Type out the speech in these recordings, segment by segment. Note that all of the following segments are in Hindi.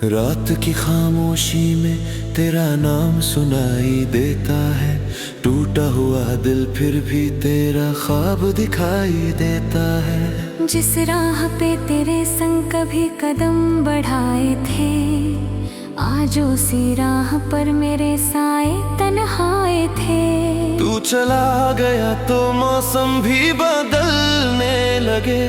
रात की खामोशी में तेरा नाम सुनाई देता है। टूटा हुआ दिल फिर भी तेरा ख्वाब दिखाई देता है। जिस राह पे तेरे संग कभी कदम बढ़ाए थे, आज उसी राह पर मेरे साए तन्हाए थे। तू चला गया तो मौसम भी बदलने लगे,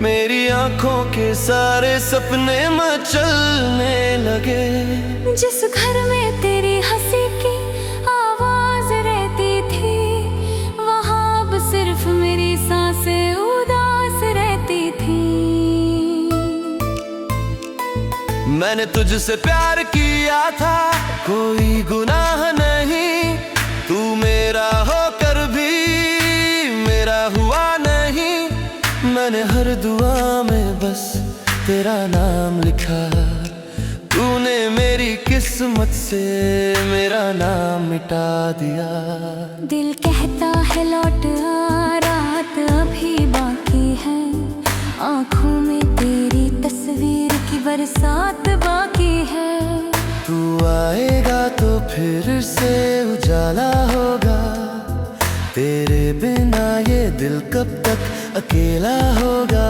मेरी आंखों के सारे सपने मचलने लगे। जिस घर में तेरी हंसी की आवाज रहती थी, वहाँ अब सिर्फ मेरी सांसें उदास रहती थी। मैंने तुझसे प्यार किया था, कोई गुनाह नहीं, तू मेरा होकर भी मेरा हुआ नहीं। मैंने हर दुआ में बस तेरा नाम लिखा, तूने मेरी किस्मत से मेरा नाम मिटा दिया। दिल कहता है लौट आ, रात अभी बाकी है। आँखों में तेरी तस्वीर की बरसात बाकी है। तू आएगा तो फिर से उजाला होगा, तेरे बिना ये दिल कब तक अकेला होगा।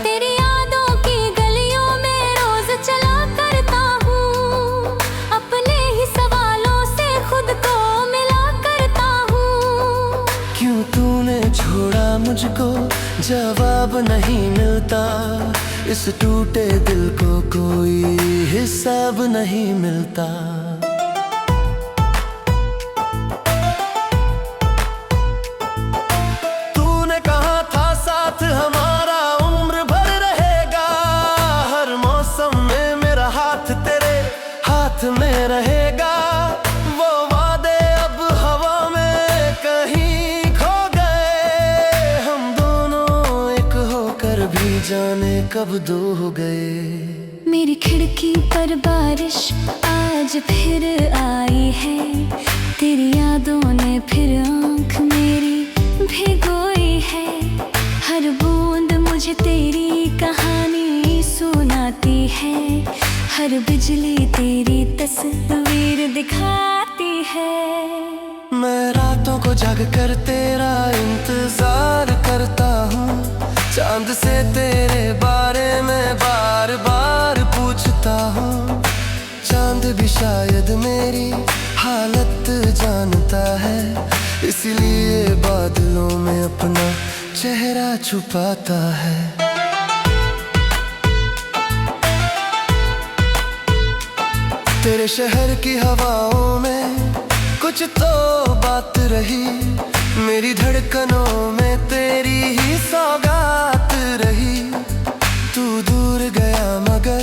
तेरी यादों की गलियों में रोज चला करता हूँ, अपने ही सवालों से खुद को मिला करता हूँ। क्यों तूने छोड़ा मुझको, जवाब नहीं मिलता, इस टूटे दिल को कोई हिसाब नहीं मिलता। हमारा उम्र भर रहेगा, हर मौसम में मेरा हाथ तेरे हाथ में रहेगा। वो वादे अब हवा में कहीं खो गए, हम दोनों एक होकर भी जाने कब दो हो गए। मेरी खिड़की पर बारिश आज फिर आई है, तेरी यादों ने फिर आँख मेरी भिगोई है। हर बूंद मुझे तेरी कहानी सुनाती है, हर बिजली तेरी तस्वीर दिखाती है। मैं रातों को जाग कर तेरा इंतजार करता हूँ, चांद से तेरे बारे में बार बार पूछता हूँ। चांद भी शायद मेरी हालत जानता है, इसलिए बादलों में अपना चेहरा छुपाता है। तेरे शहर की हवाओं में कुछ तो बात रही, मेरी धड़कनों में तेरी ही सौगात रही। तू दूर गया मगर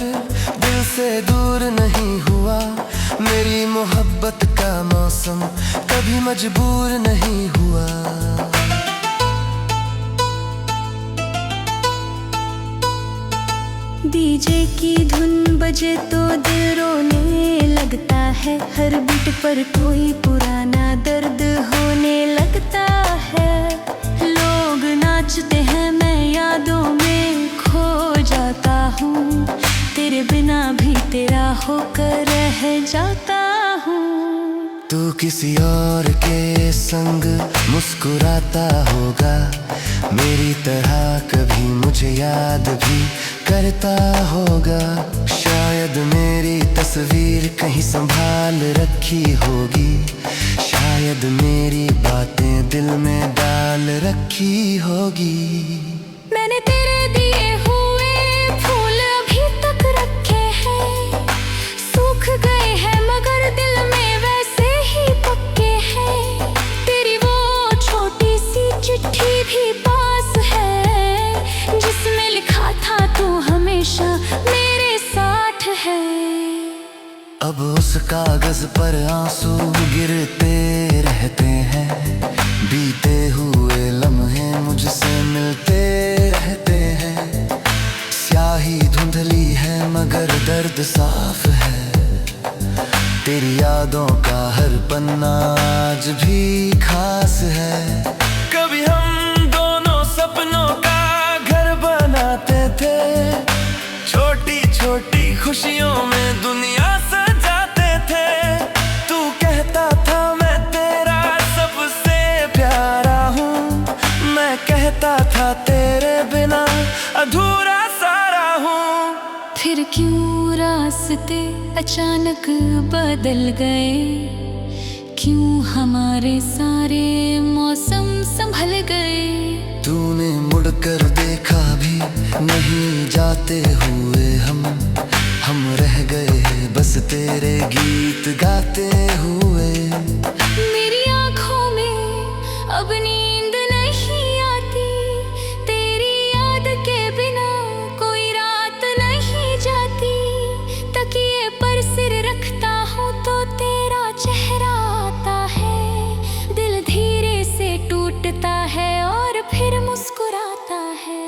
दिल से दूर नहीं हुआ, मेरी मोहब्बत का मौसम कभी मजबूर नहीं हुआ। डीजे की धुन बजे तो दिल रोने लगता है, हर बीट पर कोई पुराना दर्द होने लगता है। लोग नाचते हैं, मैं यादों में खो जाता हूँ, तेरे बिना भी तेरा होकर रह जाता हूँ। तू किसी और के संग मुस्कुराता होगा, मेरी तरह कभी मुझे याद भी करता होगा। शायद मेरी तस्वीर कहीं संभाल रखी होगी, शायद मेरी बातें दिल में डाल रखी होगी। मैंने तेरे दिए हुए फूल अभी तक रखे हैं, सूख गए हैं मगर दिल में वैसे ही पक्के हैं। तेरी वो छोटी सी चिट्ठी भी पास है, जिसमें लिखा था तू हमेशा मेरे साथ है। अब उस कागज पर आंसू गिरते रहते हैं, बीते हुए लम्हे मुझसे मिलते रहते हैं। स्याही धुंधली है मगर दर्द साफ है, तेरी यादों का हर पन्ना आज भी खास है। कभी हम दोनों सपनों का घर बनाते थे, छोटी छोटी खुशियों अधूरा सारा हूँ। फिर क्यों रास्ते अचानक बदल गए, क्यों हमारे सारे मौसम संभल गए। तूने मुड़कर देखा भी नहीं जाते हुए हम रह गए बस तेरे गीत गाते हुए। मेरी आँखों में अब नींद नहीं आती, तेरी याद के बिना कोई रात नहीं जाती। तकिए पर सिर रखता हूँ तो तेरा चेहरा आता है, दिल धीरे से टूटता है और फिर मुस्कुराता है।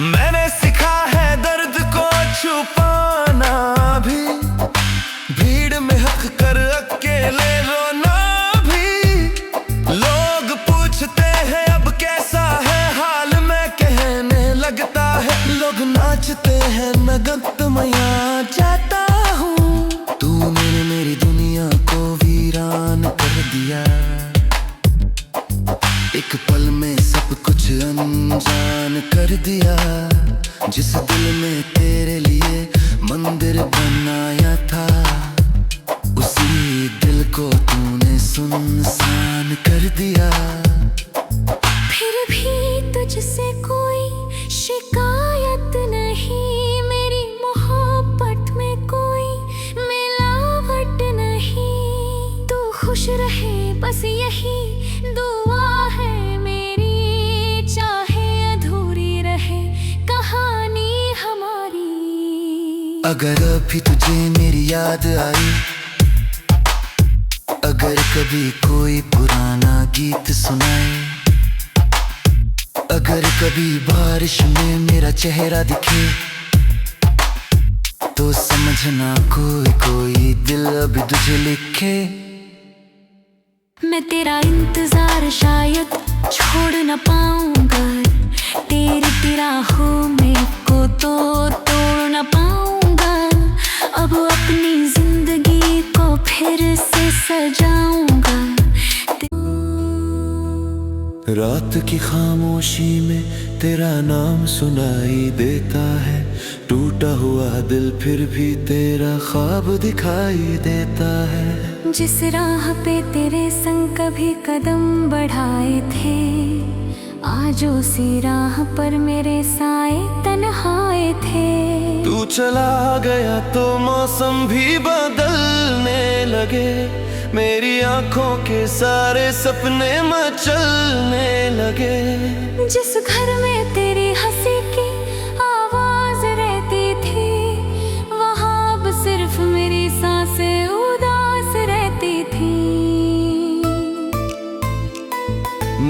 मैंने सीखा है दर्द को छुपाना भी, भीड़ में हक कर अकेले रोना भी। लोग पूछते हैं अब कैसा है हाल, मैं कहने लगता है लोग नाचते हैं नगतमया जाता हूँ। तूने मेरी दुनिया को वीरान कर दिया, एक पल में सब कुछ अनजान कर दिया। जिस दिल में तेरे लिए मंदिर बनाया था, उसी दिल को तूने सुनसान कर दिया। फिर भी तुझसे कोई शिकायत नहीं, मेरी मोहब्बत में कोई मिलावट नहीं। तू खुश रहे बस यही दुआ है मेरी, चाहे अधूरी रहे कहानी हमारी। अगर अभी तुझे मेरी याद आई, अगर कभी कोई पुराना गीत सुनाए, अगर कभी बारिश में मेरा चेहरा दिखे, तो समझना कोई दिल अभी तुझे लिखे। मैं तेरा इंतजार शायद छोड़ न पाऊंगा, तेरी राहों को तो तोड़ न पाऊंगा। अब अपनी जिंदगी को फिर से सजाऊंगा। रात की खामोशी में तेरा नाम सुनाई देता है, टूटा हुआ दिल फिर भी तेरा ख्वाब दिखाई देता है। जिस राह पे तेरे संग कभी कदम बढ़ाए थे, आज उसी राह पर मेरे साए तन्हाए थे। तू चला गया तो मौसम भी बदलने लगे, मेरी आंखों के सारे सपने मचलने लगे। जिस घर में तेरी हंसी की आवाज रहती थी, वहाँ अब सिर्फ मेरी सांसें उदास रहती थी।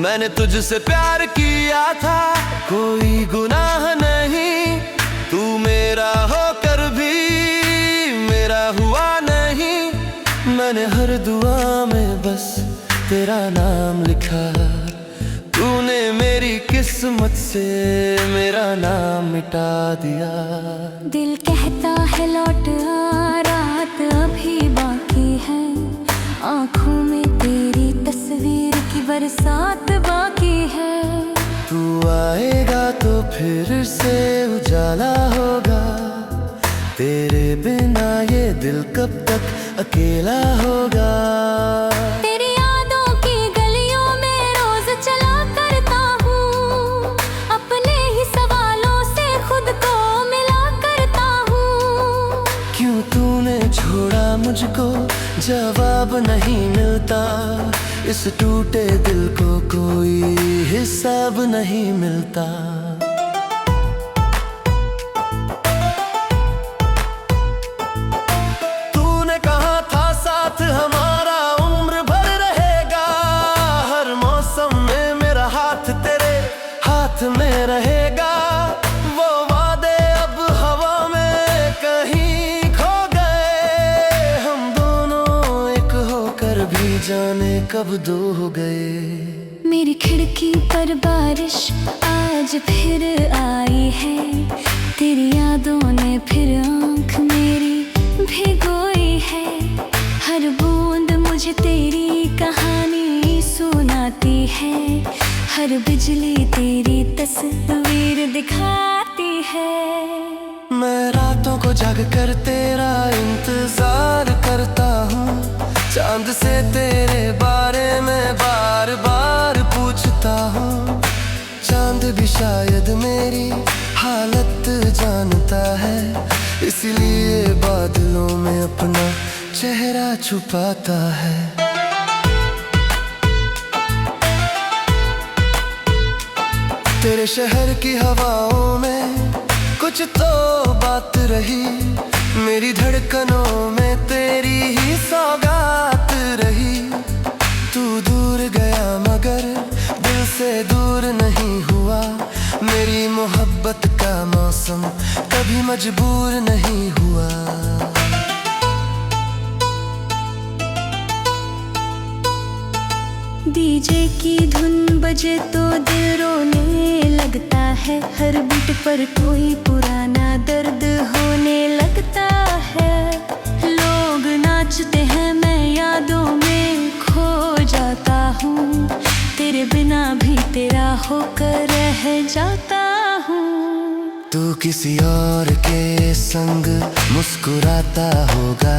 मैंने तुझसे प्यार किया था, कोई गुनाह नहीं, तू मेरा होकर भी मेरा हुआ नहीं। मैंने हर दुआ में बस तेरा नाम लिखा, तूने मेरी किस्मत से मेरा नाम मिटा दिया। दिल कहता है लौट आ, रात अभी बाकी है, आँखों में तेरी तस्वीर की बरसात बाकी है। तू आएगा तो फिर से उजाला होगा, तेरे बिना ये दिल कब तक अकेला होगा। तेरी यादों की गलियों में रोज चला करता हूँ, अपने ही सवालों से खुद को मिला करता हूँ। क्यों तूने छोड़ा मुझको, जवाब नहीं मिलता, इस टूटे दिल को कोई हिसाब नहीं मिलता। तूने कहा था साथ हमारा उम्र भर रहेगा, हर मौसम में मेरा हाथ तेरे हाथ में रहेगा। वो वादे अब हवा में कहीं खो गए, हम दोनों एक होकर भी जाने कब दो हो गए। मेरी खिड़की पर बारिश आज फिर आई है, तेरी यादों ने फिर आँख मेरी भिगोई है। हर बूंद मुझे तेरी कहानी सुना जाती है, हर बिजली तेरी तस्वीर दिखाती है। मैं रातों को जाग कर तेरा इंतजार करता हूँ, चांद से तेरे बारे में बार बार पूछता हूँ। चांद भी शायद मेरी हालत जानता है, इसलिए बादलों में अपना चेहरा छुपाता है। तेरे शहर की हवाओं में कुछ तो बात रही, मेरी धड़कनों में तेरी ही सौगात रही। तू दूर गया मगर दिल से दूर नहीं हुआ, मेरी मोहब्बत का मौसम कभी मजबूर नहीं हुआ। डीजे की धुन बजे तो दिल रोने लगता है, हर बीट पर कोई पुराना दर्द होने लगता है। लोग नाचते हैं, मैं यादों में खो जाता हूँ, तेरे बिना भी तेरा होकर रह जाता हूँ। तू किसी और के संग मुस्कुराता होगा,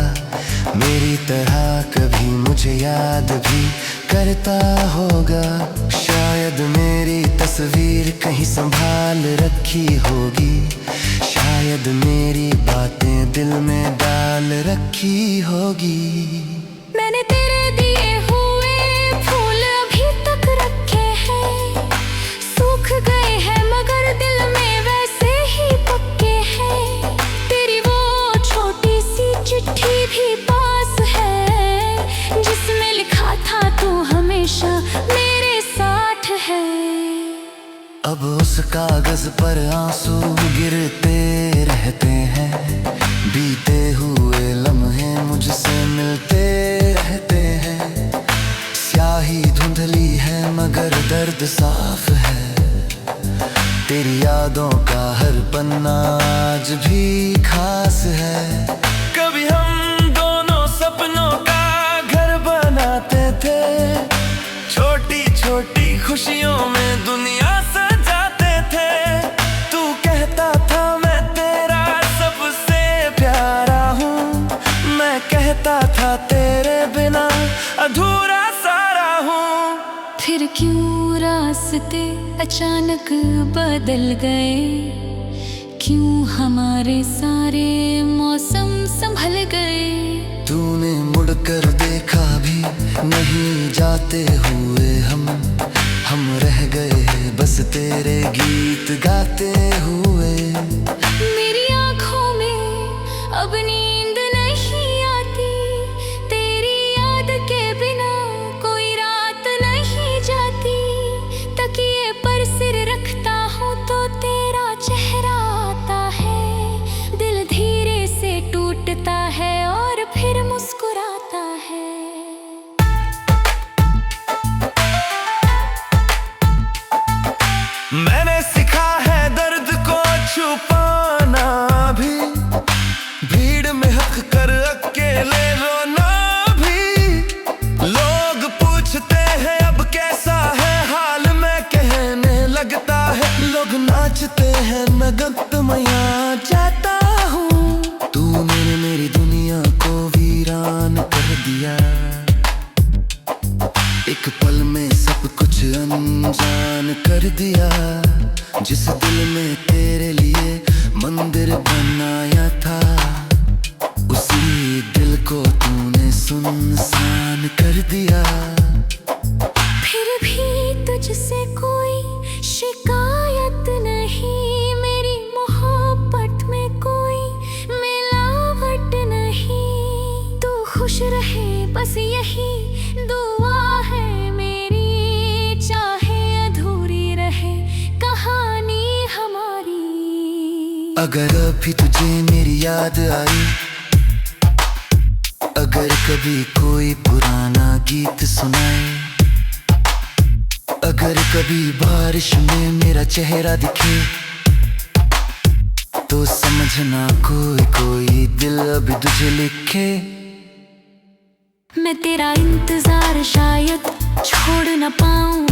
मेरी तरह कभी मुझे याद भी करता होगा। शायद मेरी तस्वीर कहीं संभाल रखी होगी, शायद मेरी बातें दिल में डाल रखी होगी। मैंने तेरे दिए हुए फूल अभी तक रखे हैं, सूख गए हैं मगर दिल में वैसे ही पक्के हैं। तेरी वो छोटी सी चिट्ठी भी पास है, जिसमें लिखा था तू हमेशा मेरे साथ है। अब उस कागज पर आंसू गिरते रहते हैं, बीते हुए लम्हे मुझसे मिलते रहते हैं। स्याही धुंधली है मगर दर्द साफ है, तेरी यादों का हर पन्ना आज भी खास है। कभी हम दोनों सपनों का घर बनाते थे, छोटी छोटी खुशियों में दुनिया सजाते थे। तू कहता था मैं तेरा सबसे प्यारा हूँ, मैं कहता था तेरे बिना अधूरा सारा हूँ। फिर क्यों रास्ते अचानक बदल गए, क्यों हमारे सारे मौसम संभल गए। तूने मुड़कर देखा भी नहीं जाते हुए हम रह गए बस तेरे गीत गाते हुए। मेरी आँखों में अब नींद नहीं आती, तेरी याद के बिना कोई रात नहीं जाती। तकिए पर सिर रखता हूँ तो तेरा चेहरा आता है, दिल धीरे से टूटता है और फिर मुस्कुराता है। मैंने सीखा है दर्द को छुपाना भी, भीड़ में हक कर अकेले रोना भी। लोग पूछते हैं अब कैसा है हाल, मैं कहने लगता है लोग नाचते हैं मैं गमगमाया जाता हूँ। तूने मेरी दुनिया को वीरान कर दिया, एक पल में सब कुछ अनजान कर दिया। जिस दिल में तेरे लिए मंदिर बनाया था, उसी दिल को तूने सुनसान कर दिया। फिर भी तुझसे कोई शिकायत नहीं, मेरी मोहब्बत में कोई मिलावट नहीं। तू खुश रहे बस यही दुआ है मेरी, चाहे अधूरी रहे कहानी हमारी। अगर अभी तुझे मेरी याद आई, अगर कभी कोई पुराना गीत सुनाए, अगर कभी बारिश में मेरा चेहरा दिखे, तो समझना कोई दिल अभी तुझे लिखे। मैं तेरा इंतजार शायद छोड़ न पाऊं